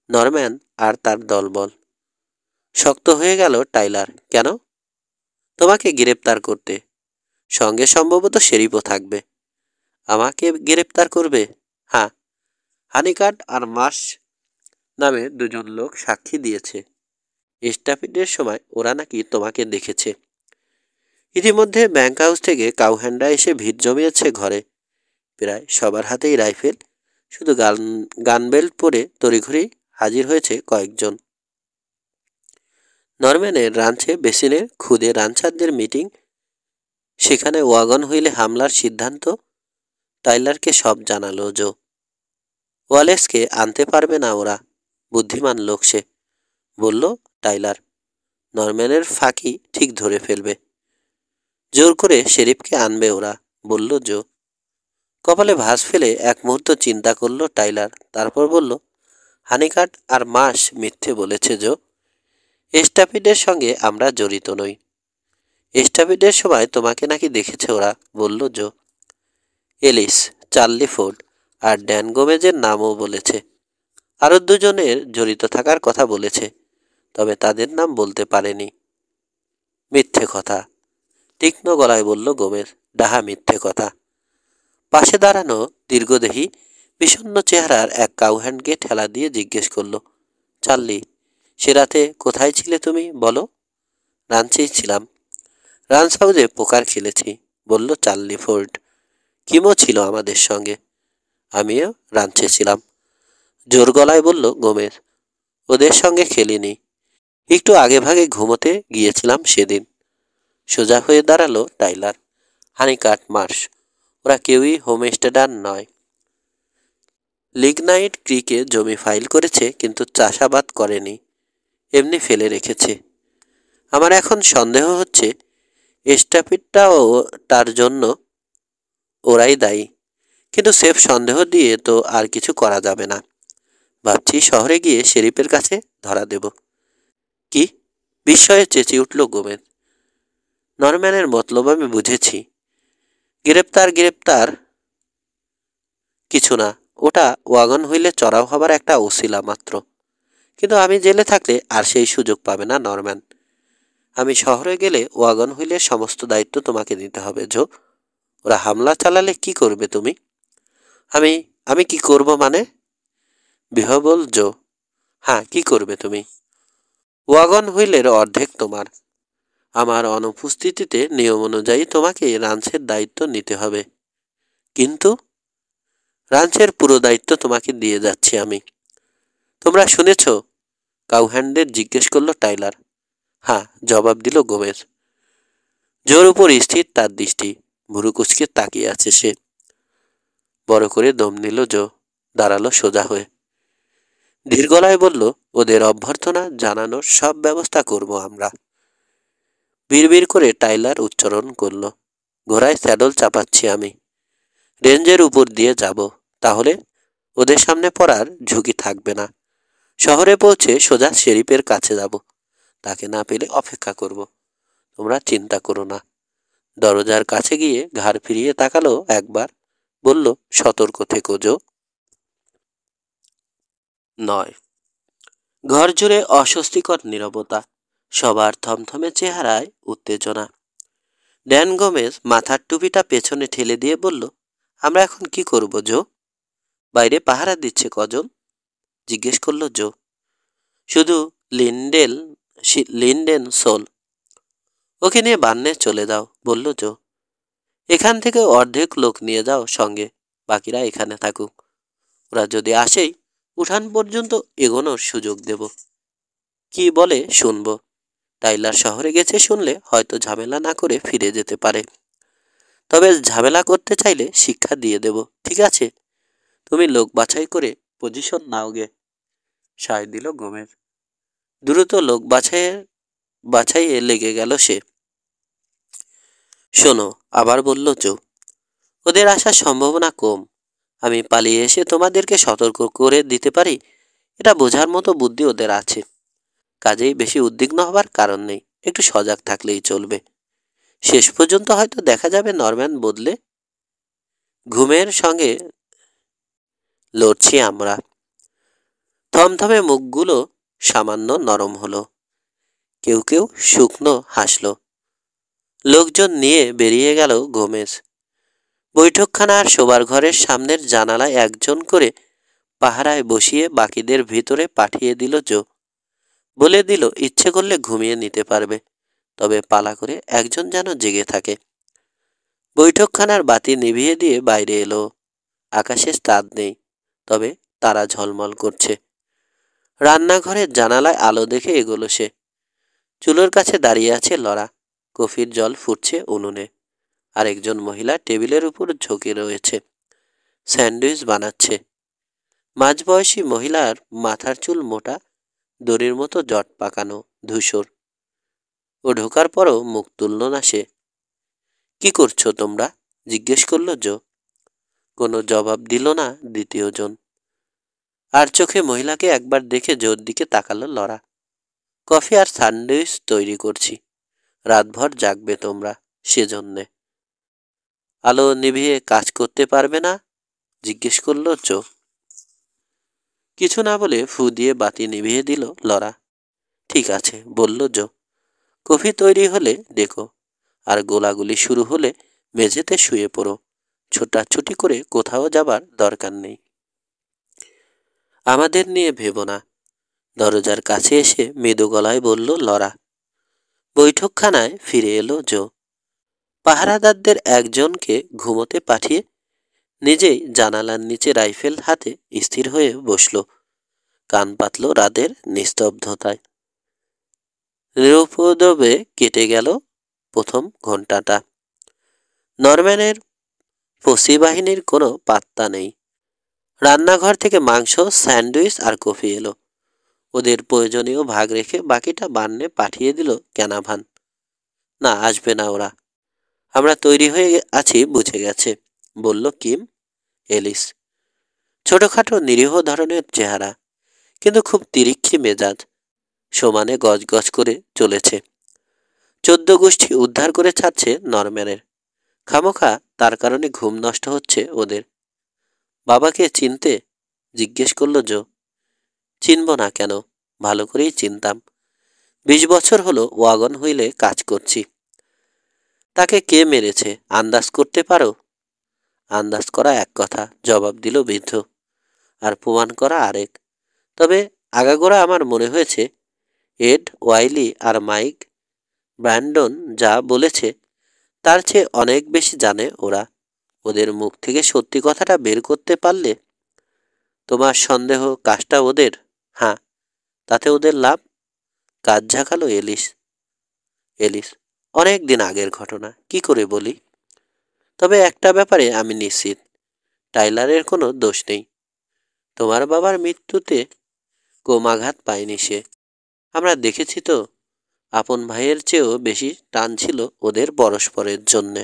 নরম্যান আর তার দলবল। শক্ত হয়ে গেল টাইলার। কেন? তোমাকে গ্রেপ্তার করতে। সঙ্গে সম্ভবত শেরিফও থাকবে। আমাকে গ্রেপ্তার করবে? হ্যাঁ, হানিকাট আর মাস নামে দুজন লোক সাক্ষী দিয়েছে। স্টাফিডের সময় ওরা নাকি তোমাকে দেখেছে। ইতিমধ্যে ব্যাংক হাউস থেকে কাউহ্যান্ডা এসে ভিড় জমিয়েছে ঘরে। প্রায় সবার হাতেই রাইফেল। শুধু গানবেল্ট পরে তড়িঘড়ি হাজির হয়েছে কয়েকজন। নরম্যানের রাঞ্চে বেসিনের খুদে রাঞ্চারদের মিটিং। সেখানে ওয়াগন হুইলে হামলার সিদ্ধান্ত। টাইলারকে সব জানালো জো। ওয়ালেসকে আনতে পারবে না ওরা, বুদ্ধিমান লোক সে, বলল টাইলার। নরম্যানের ফাঁকি ঠিক ধরে ফেলবে। জোর করে শেরিফকে আনবে ওরা, বলল জো। কপালে ভাঁজ ফেলে এক মুহূর্ত চিন্তা করলো টাইলার, তারপর বলল, হানিকাট আর মাস মিথ্যে বলেছে জো। স্টাফিডের সঙ্গে আমরা জড়িত নই। স্টাফিডের সময় তোমাকে নাকি দেখেছে ওরা, বলল জো। এলিস, চার্লি ফোর্ড আর ড্যান গোমেজের নামও বলেছে। আরও দুজনের জড়িত থাকার কথা বলেছে, তবে তাদের নাম বলতে পারেনি। মিথ্যে কথা, তীক্ষ্ণ গলায় বলল গোমেজ। ডাহা মিথ্যে কথা। পাশে দাঁড়ানো দীর্ঘদেহী বিষণ্ণ চেহারার এক কাউহ্যান্ডকে ঠেলা দিয়ে জিজ্ঞেস করল, চার্লি, সে রাতে কোথায় ছিলে তুমি বলো? রাঞ্চেই ছিলাম। রান্স হাউসে পোকার খেলেছি, বলল চার্লি ফোর্ড। কিমও ছিল আমাদের সঙ্গে। আমিও রাঞ্চে ছিলাম, জোর গলায় বলল গোমেজ। ওদের সঙ্গে খেলিনি, একটু আগে ভাগে ঘুমোতে গিয়েছিলাম সেদিন। সোজা হয়ে দাঁড়ালো টাইলার। হানিকাট, মার্শ, ওরা কেউই হোমস্টেডার নয়। লিগনাইট ক্রিকে জমি ফাইল করেছে, কিন্তু চাষাবাদ করেনি, এমনি ফেলে রেখেছে। আমার এখন সন্দেহ হচ্ছে স্টাফিডটাও তার জন্য ওরাই দায়ী, কিন্তু সেফ সন্দেহ দিয়ে তো আর কিছু করা যাবে না। ভাবছি শহরে গিয়ে শেরিফের কাছে ধরা দেব। কি? বিস্ময়ে চেঁচিয়ে উঠল গোমেজ। নরম্যানের মতলব আমি বুঝেছি। গ্রেপ্তার গ্রেপ্তার কিছু না, ওটা ওয়াগন হুইলে চড়াও হবার একটা ওসিলা মাত্র। কিন্তু আমি জেলে থাকলে আর সেই সুযোগ পাবে না নরম্যান। আমি শহরে গেলে ওয়াগন হুইলের সমস্ত দায়িত্ব তোমাকে নিতে হবে জো। ওরা হামলা চালালে কি করবে তুমি? আমি আমি কি করব মানে? বিহবল জো। হ্যাঁ, কি করবে তুমি? ওয়াগন হুইলের অর্ধেক তোমার। আমার অনুপস্থিতিতে নিয়ম অনুযায়ী তোমাকে রাঞ্চের দায়িত্ব নিতে হবে। কিন্তু রাঞ্চের পুরো দায়িত্ব তোমাকে দিয়ে যাচ্ছি আমি। তোমরা শুনেছ? কাউহ্যান্ডের জিজ্ঞেস করলো টাইলার। হ্যাঁ, জবাব দিল গোমেজ। জোর উপর স্থির তার দৃষ্টি, ভুরু কুচকে তাকিয়ে আছে সে। বড় করে দম নিল জো, দাঁড়ালো সোজা হয়ে। ধীর গলায় বলল, ওদের অভ্যর্থনা জানানোর সব ব্যবস্থা করব আমরা। বিড়বিড় করে টাইলার উচ্চারণ করল, ঘোড়ায় স্যাডল চাপাচ্ছি আমি। রেঞ্জের উপর দিয়ে যাব, তাহলে ওদের সামনে পড়ার ঝুঁকি থাকবে না। শহরে পৌঁছে সোজা শেরিফের কাছে যাব, তাকে না পেলে অপেক্ষা করব। তোমরা চিন্তা করো না। দরজার কাছে গিয়ে ঘাড় ফিরিয়ে তাকালো একবার, বলল, সতর্ক থেকো জো। 9। ঘর জুড়ে অস্বস্তিকর নীরবতা, সবার থমথমে চেহারায় উত্তেজনা। ড্যান গোমেজ মাথার টুপিটা পেছনে ঠেলে দিয়ে বলল, আমরা এখন কি করব জো? বাইরে পাহারা দিচ্ছে কজন? জিজ্ঞেস করলো জো। শুধু লিন্ডেন সোল। ওকে নিয়ে বান্নে চলে যাও, বলল জো। এখান থেকে অর্ধেক লোক নিয়ে যাও সঙ্গে, বাকিরা এখানে থাকুক। ওরা যদি আসেই উঠান পর্যন্ত এগোনোর সুযোগ দেব। কি বলে শুনব। টাইলার শহরে গেছে শুনলে হয়তো ঝামেলা না করে ফিরে যেতে পারে। তবে ঝামেলা করতে চাইলে শিক্ষা দিয়ে দেব, ঠিক আছে? তুমি লোক বাছাই করে পজিশন নাও গে। সায় দিল গোমের। দ্রুত লোক বাছাইয়ে লেগে গেল সে। শোনো, আবার বলল জো, ওদের আসার সম্ভাবনা কম। আমি পালিয়ে এসে তোমাদেরকে সতর্ক করে দিতে পারি, এটা বোঝার মতো বুদ্ধি ওদের আছে। কাজেই বেশি উদ্বিগ্ন হবার কারণ নেই, একটু সজাগ থাকলেই চলবে। শেষ পর্যন্ত হয়তো দেখা যাবে নরম্যান বদলে ঘুমের সঙ্গে লড়ছি আমরা। থমথমে মুখগুলো সামান্য নরম হলো। কেউ কেউ শুকনো হাসল। লোকজন নিয়ে বেরিয়ে গেল গোমেজ। বৈঠকখানার শোবার ঘরের সামনের জানালায় একজন করে পাহারায় বসিয়ে বাকিদের ভিতরে পাঠিয়ে দিল জো। বলে দিল, ইচ্ছে করলে ঘুমিয়ে নিতে পারবে, তবে পালা করে একজন যেন জেগে থাকে। বৈঠকখানার বাতি নিভিয়ে দিয়ে বাইরে এলো। আকাশে চাঁদ নেই, তবে তারা ঝলমল করছে। রান্নাঘরের জানালায় আলো দেখে এগোলো সে। চুলোর কাছে দাঁড়িয়ে আছে লরা। কফির জল ফুটছে উনুনে। আরেকজন মহিলা টেবিলের উপর ঝুঁকে রয়েছে, স্যান্ডউইচ বানাচ্ছে। মাঝবয়সী মহিলার মাথার চুল মোটা, দড়ির মতো জট পাকানো, ধূসর। ও ঢোকার পরও মুখ তুলল না সে। কি করছো তোমরা? জিজ্ঞেস করলো জো। কোনো জবাব দিল না দ্বিতীয় জন। আর চোখে মহিলাকে একবার দেখে জোর দিকে তাকালো লরা। কফি আর স্যান্ডউইচ তৈরি করছি, রাতভর জাগবে তোমরা সেজন্যে। আলো নিভিয়ে কাজ করতে পারবে না? জিজ্ঞেস করলো জো। কিছু না বলে ফু দিয়ে বাতি নিভিয়ে দিল লরা। ঠিক আছে, বলল জো। কফি তৈরি হলে দেখো, আর গোলাগুলি শুরু হলে মেঝেতে শুয়ে পড়ো। ছোটাছুটি করে কোথাও যাবার দরকার নেই। আমাদের নিয়ে ভেবো না। দরজার কাছে এসে মৃদু গলায় বলল লরা। বৈঠকখানায় ফিরে এলো জো। পাহারাদারদের একজনকে ঘুমোতে পাঠিয়ে নিজেই জানালার নিচে রাইফেল হাতে স্থির হয়ে বসল। কান পাতল রাতের নিস্তব্ধতায়। নিরুপদ্রবে কেটে গেল প্রথম ঘন্টাটা। নরম্যানের পসি বাহিনীর কোনো পাত্তা নেই। রান্নাঘর থেকে মাংস, স্যান্ডউইচ আর কফি এলো। ওদের প্রয়োজনীয় ভাগ রেখে বাকিটা বান্নে পাঠিয়ে দিল ক্যানাভান। না, আসবে না ওরা। আমরা তৈরি হয়ে আছি বুঝে গেছে, বলল কিম এলিস। ছোটখাটো নিরীহ ধরনের চেহারা, কিন্তু খুব তিরিক্ষি মেজাজ, সমানে গজগজ করে চলেছে। চোদ্দ গোষ্ঠী উদ্ধার করে ছাড়ছে নরম্যানের। খামোখা তার কারণে ঘুম নষ্ট হচ্ছে ওদের। বাবাকে চিনতে? জিজ্ঞেস করল জো। চিনব না কেন, ভালো করেই চিনতাম। 20 বছর হলো ওয়াগন হুইলে কাজ করছি। তাকে কে মেরেছে আন্দাজ করতে পারো? আন্দাজ করা এক কথা, জবাব দিল বৃদ্ধ, আর প্রমাণ করা আরেক। তবে আগাগোড়া আমার মনে হয়েছে এড ওয়াইলি আর মাইক ব্র্যান্ডন যা বলেছে তার চেয়ে অনেক বেশি জানে ওরা। ওদের মুখ থেকে সত্যি কথাটা বের করতে পারলে। তোমার সন্দেহ কাজটা ওদের? হ্যাঁ, তাতে ওদের লাভ। কাজ ঝাঁকালো এলিস। এলিস, অনেক দিন আগের ঘটনা, কি করে বলি? তবে একটা ব্যাপারে আমি নিশ্চিত, টাইলারের কোনো দোষ নেই। তোমার বাবার মৃত্যুতে কোমাঘাত পায়নি সে। আমরা দেখেছি তো, আপন ভাইয়ের চেয়েও বেশি টান ছিল ওদের পরস্পরের জন্যে।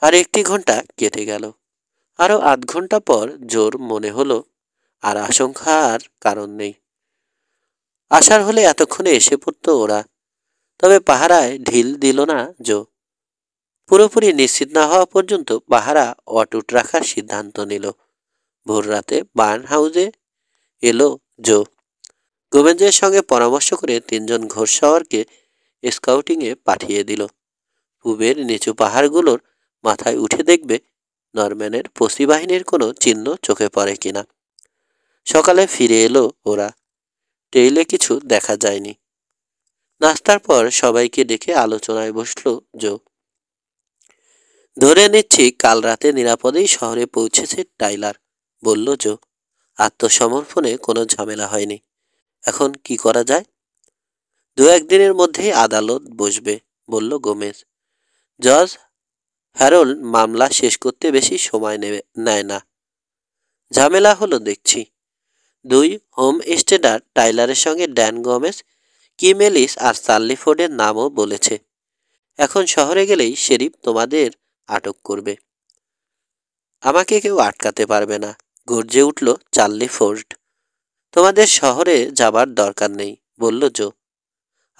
আর 1 ঘন্টা কেটে গেল। আরও 8 ঘন্টা পর জোর মনে হলো আর আশঙ্কার কারণ নেই। আসার হলে এতক্ষণে এসে পড়তো ওরা। তবে পাহারায় ঢিল দিল না জো। পুরোপুরি নিশ্চিত না হওয়া পর্যন্ত পাহারা অটুট রাখার সিদ্ধান্ত নিল। ভোর রাতে বার্ন হাউসে এলো জো। গোমেজের সঙ্গে পরামর্শ করে 3জন ঘোড়সাওয়ারকে স্কাউটিংয়ে পাঠিয়ে দিল। পূবের নিচু পাহাড়গুলোর মাথায় উঠে দেখবে নরম্যানের পশি বাহিনীর কোনো চিহ্ন চোখে পড়ে কিনা। সকালে ফিরে এলো ওরা। টেইলে কিছু দেখা যায়নি। নাস্তার পর সবাইকে ডেকে আলোচনায় বসল জো। ধরে নিচ্ছি কাল রাতে নিরাপদেই শহরে পৌঁছেছে টাইলার, বলল জো। আত্মসমর্পণে কোনো ঝামেলা হয়নি। এখন কি করা যায়? 2-1 দিনের মধ্যেই আদালত বসবে, বলল গোমেজ। জজ হ্যারোল্ড মামলা শেষ করতে বেশি সময় নেয় না। ঝামেলা হলো দেখছি। 2 হোম স্টেডার টাইলারের সঙ্গে ড্যান গোমেজ, কিম এলিস আর চার্লি ফোর্ডের নামও বলেছে। এখন শহরে গেলেই শেরিফ তোমাদের আটক করবে। আমাকে কেউ আটকাতে পারবে না, গর্জে উঠল চার্লি ফোর্ড। তোমাদের শহরে যাবার দরকার নেই, বলল জো।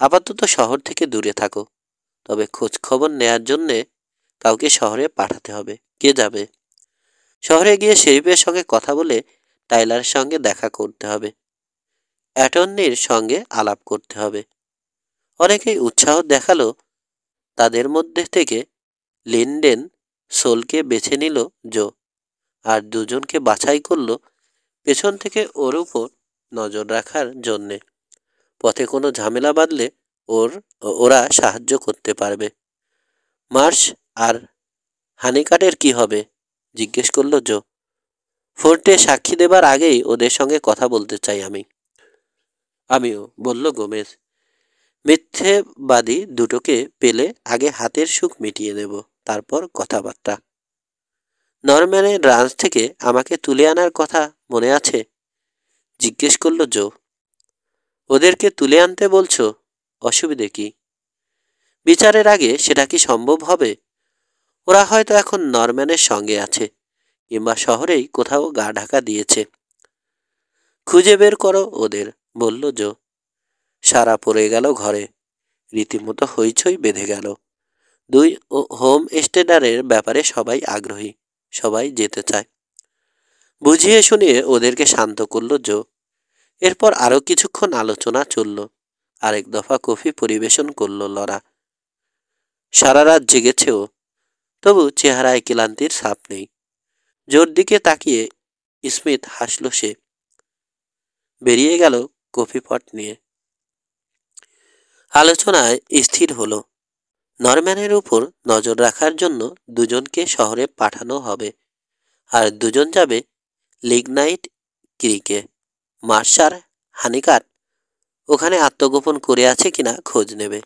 আপাতত শহর থেকে দূরে থাকো। তবে খোঁজ খবর নেয়ার জন্যে কাউকে শহরে পাঠাতে হবে। কে যাবে? শহরে গিয়ে শেরিফের সঙ্গে কথা বলে টাইলারের সঙ্গে দেখা করতে হবে। অ্যাটর্নির সঙ্গে আলাপ করতে হবে। অনেকেই উৎসাহ দেখালো। তাদের মধ্যে থেকে লিন্ডেন সোলকে বেছে নিল জো, আর 2জনকে বাছাই করল পেছন থেকে ওর উপর নজর রাখার জন্যে। পথে কোনো ঝামেলা বাঁধলে ওরা সাহায্য করতে পারবে। মার্শ আর হানিকাটের কি হবে? জিজ্ঞেস করল জো। ফোর্টে সাক্ষী দেবার আগেই ওদের সঙ্গে কথা বলতে চাই আমি। আমিও, বলল গোমেজ। মিথ্যেবাদী দুটোকে পেলে আগে হাতের সুখ মিটিয়ে নেব, তারপর কথাবার্তা। নরম্যানের রাঞ্চ থেকে আমাকে তুলে আনার কথা মনে আছে? জিজ্ঞেস করল জো। ওদেরকে তুলে আনতে বলছো? অসুবিধে কি? বিচারের আগে সেটা কি সম্ভব হবে? ওরা হয়তো এখন নরম্যানের সঙ্গে আছে, কিংবা শহরেই কোথাও গা ঢাকা দিয়েছে। খুঁজে বের করো ওদের, বলল জো। সারা পড়ে গেল ঘরে। রীতিমতো হইচই বেঁধে গেল। 2 হোম স্টেডারের ব্যাপারে সবাই আগ্রহী, সবাই যেতে চায়। বুঝিয়ে শুনিয়ে ওদেরকে শান্ত করল জো। এরপর আরও কিছুক্ষণ আলোচনা চলল। আরেক দফা কফি পরিবেশন করল লরা। সারা রাত জেগেছে ও, তবু চেহারায় ক্লান্তির ছাপ নেই। জোর দিকে তাকিয়ে স্মিথ হাসল সে। বেরিয়ে গেল কফি পট নিয়ে। আলোচনায় স্থির হলো নরম্যানের উপর নজর রাখার জন্য 2জনকে শহরে পাঠানো হবে, আর 2জন যাবে লিগনাইট ক্রিকে। মার্শার হানিকাট ওখানে আত্মগোপন করে আছে কিনা খোঁজ নেবে।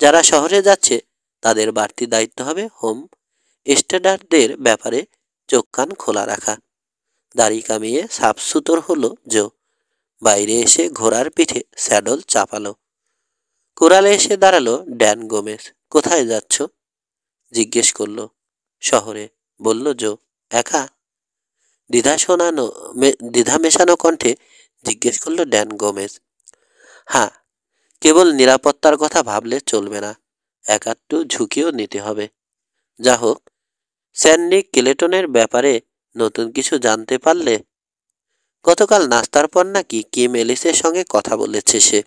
যারা শহরে যাচ্ছে তাদের বাড়তি দায়িত্ব হবে হোম স্টেডারদের ব্যাপারে চোখ কান খোলা রাখা। দাড়ি কামিয়ে সাফ সুতোর হলো জো। বাইরে এসে ঘোড়ার পিঠে স্যাডল চাপালো। কোরালে এসে দাঁড়ালো ড্যান গোমেজ। কোথায় যাচ্ছ? জিজ্ঞেস করল। শহরে, বলল জো। একা? দ্বিধা মেশানো কণ্ঠে জিজ্ঞেস করল ড্যান গোমেজ। হ্যাঁ, কেবল নিরাপত্তার কথা ভাবলে চলবে না, একাট্টু ঝুঁকিও নিতে হবে। যা হোক, স্যান্ডি কেলেটনের ব্যাপারে নতুন কিছু জানতে পারলে? গতকাল নাস্তার পর নাকি কিম এলিসের সঙ্গে কথা বলেছে সে।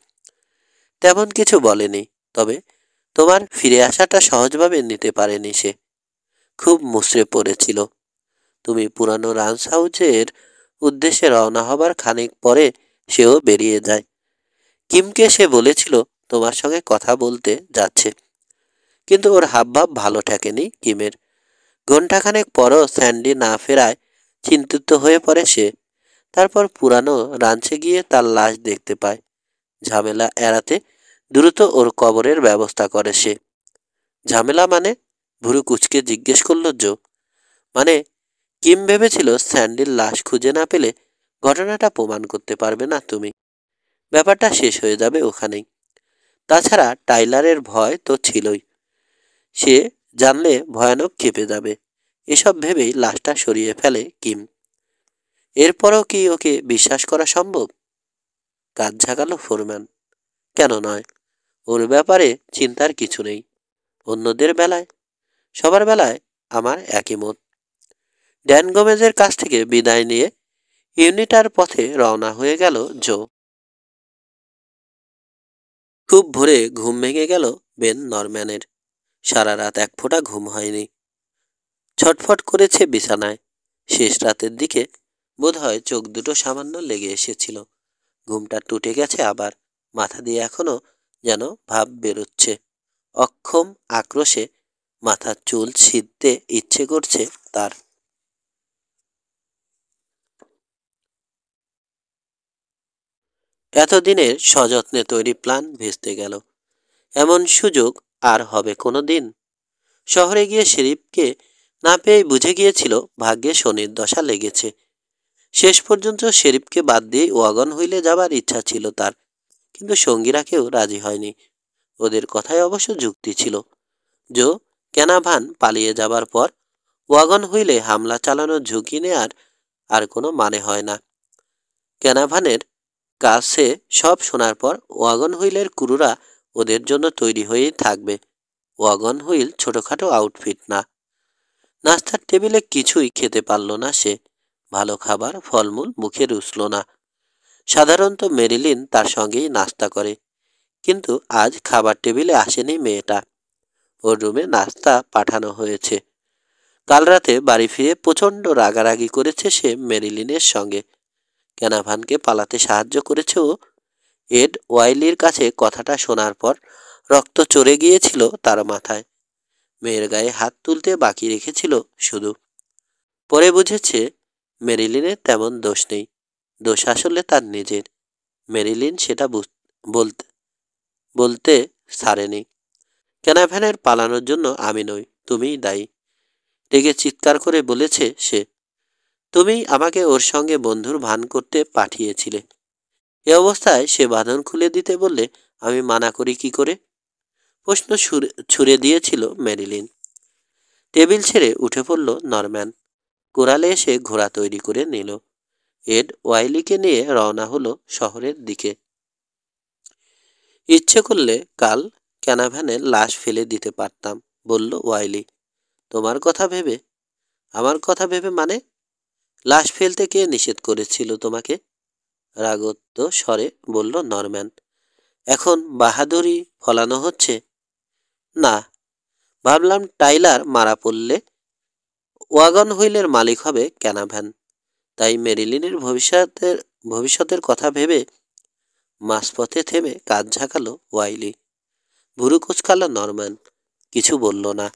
তেমন কিছু বলেনি, তবে তোমার ফিরে আসাটা সহজভাবে নিতে পারেনি সে। খুব মুচড়ে পড়েছিল। তুমি পুরানো রান্স হাউসের উদ্দেশ্যে রওনা হবার খানিক পরে সেও বেরিয়ে যায়। কিমকে সে বলেছিল তোমার সঙ্গে কথা বলতে যাচ্ছে, কিন্তু ওর হাবভাব ভালো ঠেকেনি কিমের। ঘণ্টাখানেক পরও স্যান্ডি না ফেরায় চিন্তিত হয়ে পড়ে সে। তারপর পুরানো রাঞ্চে গিয়ে তার লাশ দেখতে পায়। ঝামেলা এড়াতে দ্রুত ওর কবরের ব্যবস্থা করে সে। ঝামেলা মানে? ভুরু কুচকে জিজ্ঞেস করল জো। মানে, কিম ভেবেছিল স্যান্ডির লাশ খুঁজে না পেলে ঘটনাটা প্রমাণ করতে পারবে না তুমি। ব্যাপারটা শেষ হয়ে যাবে ওখানেই। তাছাড়া টাইলারের ভয় তো ছিলই, সে জানলে ভয়ানক ক্ষেপে যাবে। এসব ভেবেই লাশটা সরিয়ে ফেলে কিম। এরপরও কি ওকে বিশ্বাস করা সম্ভব? কাজ ঝাঁকালো ফোরম্যান। কেন নয়, ওর ব্যাপারে চিন্তার কিছু নেই। অন্যদের বেলায়, সবার বেলায় আমার একই মত। ড্যান গোমেজের কাছ থেকে বিদায় নিয়ে ইউনিটার পথে রওনা হয়ে গেল জো। খুব ভোরে ঘুম ভেঙে গেল বেন নরম্যানের। সারা রাত এক ফোঁটা ঘুম হয়নি। ছটফট করেছে বিছানায়। শেষ রাতের দিকে বোধহয় চোখ দুটো সামান্য লেগে এসেছিল। ঘুমটা টুটে গেছে আবার। মাথা দিয়ে এখনো যেন ভাব বেরোচ্ছে। অক্ষম আক্রোশে মাথার চুল ছিঁড়তে ইচ্ছে করছে তার। এতদিনের সযত্নে তৈরি প্ল্যান ভেস্তে গেল। এমন সুযোগ আর হবে কোনো দিন? শহরে গিয়ে শেরিফকে না পেয়েই বুঝে গিয়েছিল ভাগ্যে শনির দশা লেগেছে। শেষ পর্যন্ত শেরিফকে বাদ দিয়ে ওয়াগন হুইলে যাবার ইচ্ছা ছিল তার, কিন্তু সঙ্গীরা কেউ রাজি হয়নি। ওদের কথায় অবশ্য যুক্তি ছিল। জো ক্যানাভান পালিয়ে যাবার পর ওয়াগন হুইলে হামলা চালানোর ঝুঁকি নেয়ার আর কোনো মানে হয় না। ক্যানাভানের কাছে সব শোনার পর ওয়াগন হুইলের ক্রুরা ওদের জন্য তৈরি হয়েই থাকবে। ওয়াগন হুইল ছোটোখাটো আউটফিট না। নাস্তার টেবিলে কিছুই খেতে পারল না সে। ভালো খাবার ফলমূল মুখে রুচল না। সাধারণত মেরিলিন তার সঙ্গেই নাস্তা করে, কিন্তু আজ খাবার টেবিলে আসেনি মেয়েটা। ওর রুমে নাস্তা পাঠানো হয়েছে। কাল রাতে বাড়ি ফিরে প্রচণ্ড রাগারাগি করেছে সে মেরিলিনের সঙ্গে। ক্যানাভানকে পালাতে সাহায্য করেছে ও। এড ওয়াইলির কাছে কথাটা শোনার পর রক্ত চড়ে গিয়েছিল তার মাথায়। মেয়ের গায়ে হাত তুলতে বাকি রেখেছিল শুধু। পরে বুঝেছে মেরিলিনের তেমন দোষ নেই, দোষ আসলে তার নিজের। মেরিলিন সেটা বলতে বলতে ছাড়েনি। ক্যানাভানের পালানোর জন্য আমি নই, তুমিই দায়ী, রেগে চিৎকার করে বলেছে সে। তুমিই আমাকে ওর সঙ্গে বন্ধুর ভান করতে পাঠিয়েছিলে। এ অবস্থায় সে বাঁধন খুলে দিতে বললে আমি মানা করি কি করে? প্রশ্ন ছুড়ে দিয়েছিল মেরিলিন। টেবিল ছেড়ে উঠে পড়ল নরম্যান। কোরালে এসে ঘোড়া তৈরি করে নিল। এড ওয়াইলিকে নিয়ে রওনা হলো শহরের দিকে। ইচ্ছে করলে কাল ক্যানাভানে লাশ ফেলে দিতে পারতাম, বলল ওয়াইলি। তোমার কথা ভেবে? আমার কথা ভেবে মানে? লাশ ফেলতে কে নিষেধ করেছিল তোমাকে? রাগত্ব স্বরে বলল নরম্যান। এখন বাহাদুরি ফলানো হচ্ছে? না, ভাবলাম টাইলার মারা পড়লে ওয়াগন হুইলের মালিক হবে ক্যানাভান, তাই মেরিলিনের ভবিষ্যতের কথা ভেবে। মাঝপথে থেমে কাজ ঝাঁকালো ওয়াইলি। ভুরু কুচকালো নরম্যান। কিছু বলল না।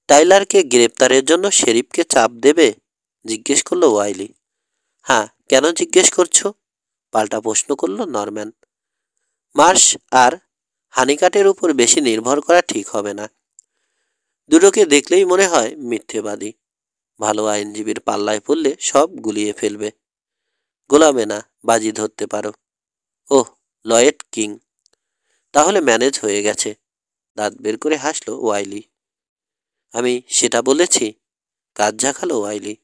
টাইলারকে গ্রেপ্তারের জন্য শেরিফকে চাপ দেবে? জিজ্ঞেস করলো ওয়াইলি। হ্যাঁ, কেন জিজ্ঞেস করছো? পাল্টা প্রশ্ন করলো নরম্যান। মার্শ আর হানিকাটের উপর বেশি নির্ভর করা ঠিক হবে না। দুটোকে দেখলেই মনে হয় মিথ্যেবাদী। ভালো আইনজীবীর পাল্লায় পড়লে সব গুলিয়ে ফেলবে। গোলামে না, বাজি ধরতে পারো। ওহ, লয়েড কিং, তাহলে ম্যানেজ হয়ে গেছে। দাঁত বের করে হাসলো ওয়াইলি। আমি সেটা বলেছি? কাজ ঝাঁকালো ওয়াইলি।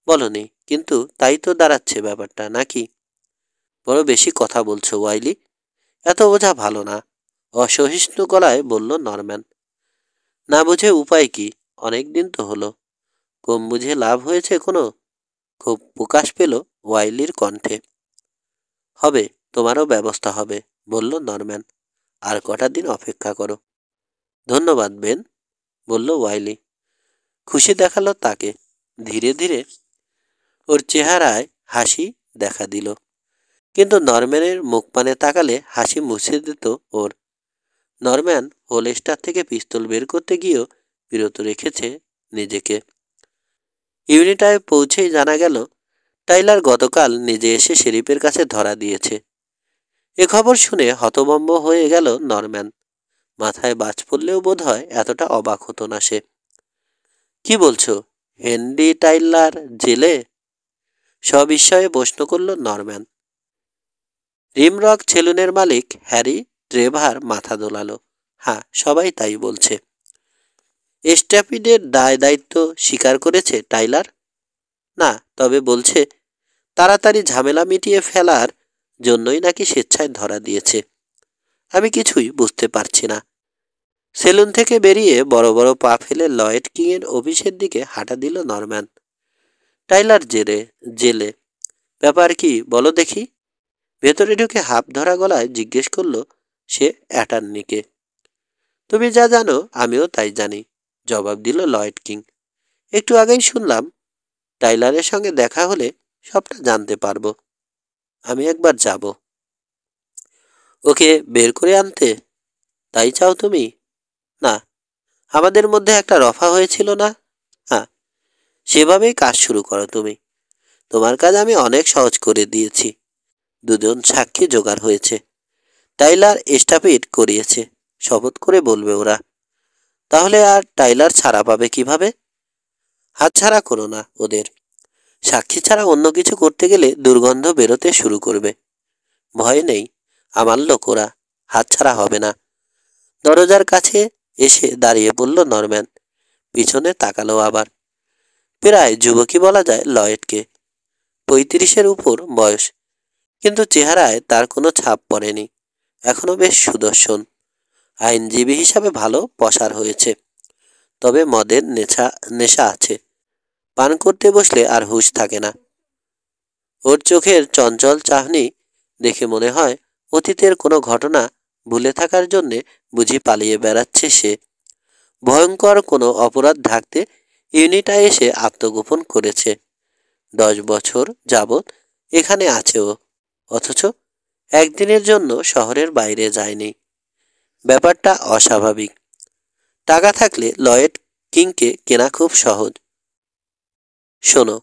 বলনি, কিন্তু তাই তো দাঁড়াচ্ছে ব্যাপারটা, নাকি? বড় বেশি কথা বলছো ওয়াইলি। এত বোঝা ভালো না, অসহিষ্ণু গলায় বলল নরম্যান। না বুঝে উপায় কি? অনেক দিন তো হলো। কম বুঝে লাভ হয়েছে কোনো? খুব প্রকাশ পেল ওয়াইলির কণ্ঠে। হবে, তোমারও ব্যবস্থা হবে, বলল নরম্যান। আর কটা দিন অপেক্ষা করো। ধন্যবাদ বেন, বলল ওয়াইলি। খুশি দেখালো তাকে। ধীরে ধীরে ওর চেহারায় হাসি দেখা দিল, কিন্তু নরম্যানের মুখ পানে তাকালে হাসি মুছে দিত ওর। নরম্যান হোলস্টার থেকে পিস্তল বের করতে গিয়েও বিরত রেখেছে নিজেকে। ইউনিটায় পৌঁছেই জানা গেল টাইলার গতকাল নিজে এসে শেরিফের কাছে ধরা দিয়েছে। এ খবর শুনে হতভম্ব হয়ে গেল নরম্যান। মাথায় বাজ পড়লেও বোধ হয় এতটা অবাক হতো না সে। কি বলছো? হেনরি টাইলার জেলে? সবিস্ময়ে প্রশ্ন করল নরম্যান। রিমরক সেলুনের মালিক হ্যারি ট্রেভার মাথা দোলালো। হ্যাঁ, সবাই তাই বলছে। স্ট্যাপিডের দায় দায়িত্ব স্বীকার করেছে টাইলার? না, তবে বলছে তাড়াতাড়ি ঝামেলা মিটিয়ে ফেলার জন্যই নাকি স্বেচ্ছায় ধরা দিয়েছে। আমি কিছুই বুঝতে পারছি না। সেলুন থেকে বেরিয়ে বড় বড় পা ফেলে লয়েড কিংয়ের অফিসের দিকে হাঁটা দিল নরম্যান। টাইলার জেলে? ব্যাপার কি বলো দেখি? ভেতরে ঢুকে হাফ ধরা গলায় জিজ্ঞেস করল সে অ্যাটর্নিকে। তুমি যা জানো আমিও তাই জানি, জবাব দিল লয়েড কিং। একটু আগেই শুনলাম টাইলারের সঙ্গে দেখা হলে সবটা জানতে পারবো। আমি একবার যাব। ওকে বের করে আনতে? তাই চাও তুমি? না, আমাদের মধ্যে একটা রফা হয়েছিল না? হ্যাঁ, সেভাবেই কাজ শুরু করো তুমি। তোমার কাজ আমি অনেক সহজ করে দিয়েছি। দুজন সাক্ষী জোগাড় হয়েছে। টাইলার স্টাপিড করিয়েছে, শপথ করে বলবে ওরা। তাহলে আর টাইলার ছাড়া পাবে কিভাবে? হাতছাড়া করো না ওদের। সাক্ষী ছাড়া অন্য কিছু করতে গেলে দুর্গন্ধ বেরোতে শুরু করবে। ভয় নেই, আমার লোক ওরা, হাতছাড়া হবে না। দরজার কাছে এসে দাঁড়িয়ে পড়ল নরম্যান। পিছনে তাকালো আবার। প্রায় যুবকই বলা যায় লয়েডকে। 35-এর উপর বয়স, কিন্তু চেহারায় তার কোনো ছাপ পড়েনি। এখনো বেশ সুদর্শন। আইনজীবী হিসাবে ভালো পসার হয়েছে, তবে মদের নেশা আছে। পান করতে বসলে আর হুঁশ থাকে না। ওর চোখের চঞ্চল চাহনি দেখে মনে হয় অতীতের কোনো ঘটনা ভুলে থাকার জন্যে বুঝি পালিয়ে বেড়াচ্ছে সে। ভয়ঙ্কর কোনো অপরাধ ঢাকতে ইউনিটায় এসে আত্মগোপন করেছে। 10 বছর যাবৎ এখানে আছে ও, অথচ একদিনের জন্য শহরের বাইরে যায়নি। ব্যাপারটা অস্বাভাবিক। টাকা থাকলে লয়েড কিংকে কেনা খুব সহজ। শোনো,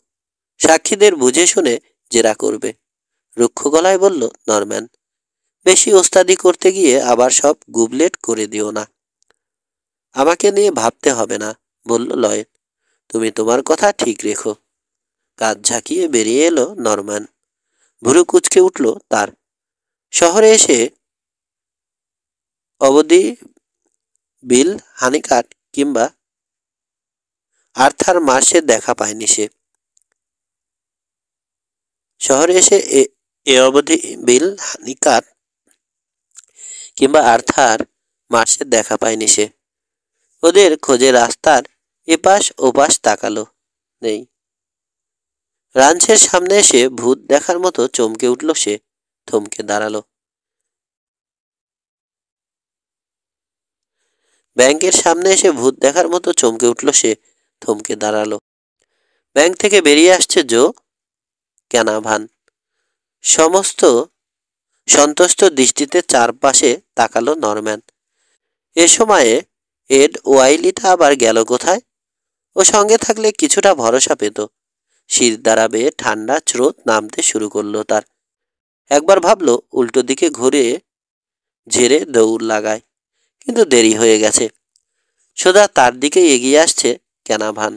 সাক্ষীদের বুঝে শুনে জেরা করবে, রুক্ষ গলায় বলল নরম্যান। বেশি ওস্তাদি করতে গিয়ে আবার সব গুবলেট করে দিও না। আমাকে নিয়ে ভাবতে হবে না, বলল লয়েড। তুমি তোমার কথা ঠিক রেখো। কাজ ঝাঁকিয়ে বেরিয়ে এলো নরম্যান। ভুরু কুচকে উঠল তার। শহরে এসে অবধি বিল হানিকাট কিংবা আর্থার মার্শের দেখা পায়নি সে। শহরে এসে এ অবধি বিল হানিকাট কিংবা আর্থার মার্শের দেখা পায়নি সে। ওদের খোঁজে রাস্তার এপাশ ওপাশ তাকালো, নেই। রাঞ্চের সামনে এসে ভূত দেখার মতো চমকে উঠল সে। থমকে দাঁড়ালো। ব্যাংকের সামনে এসে ভূত দেখার মতো চমকে উঠল সে। থমকে দাঁড়ালো। ব্যাংক থেকে বেরিয়ে আসছে জো ক্যানাভান। সমস্ত সন্তুষ্ট দৃষ্টিতে চারপাশে তাকালো নরম্যান। এ সময়ে এড ওয়াইলিটা আবার গেল কোথায়? ও সঙ্গে থাকলে কিছুটা ভরসা পেত। শির দ্বারা বেয়ে ঠান্ডা স্রোত নামতে শুরু করলো তার। একবার ভাবলো উল্টো দিকে ঘুরে ঝেড়ে দৌড় লাগায়, কিন্তু দেরি হয়ে গেছে। সোজা তার দিকে এগিয়ে আসছে ক্যানাভান।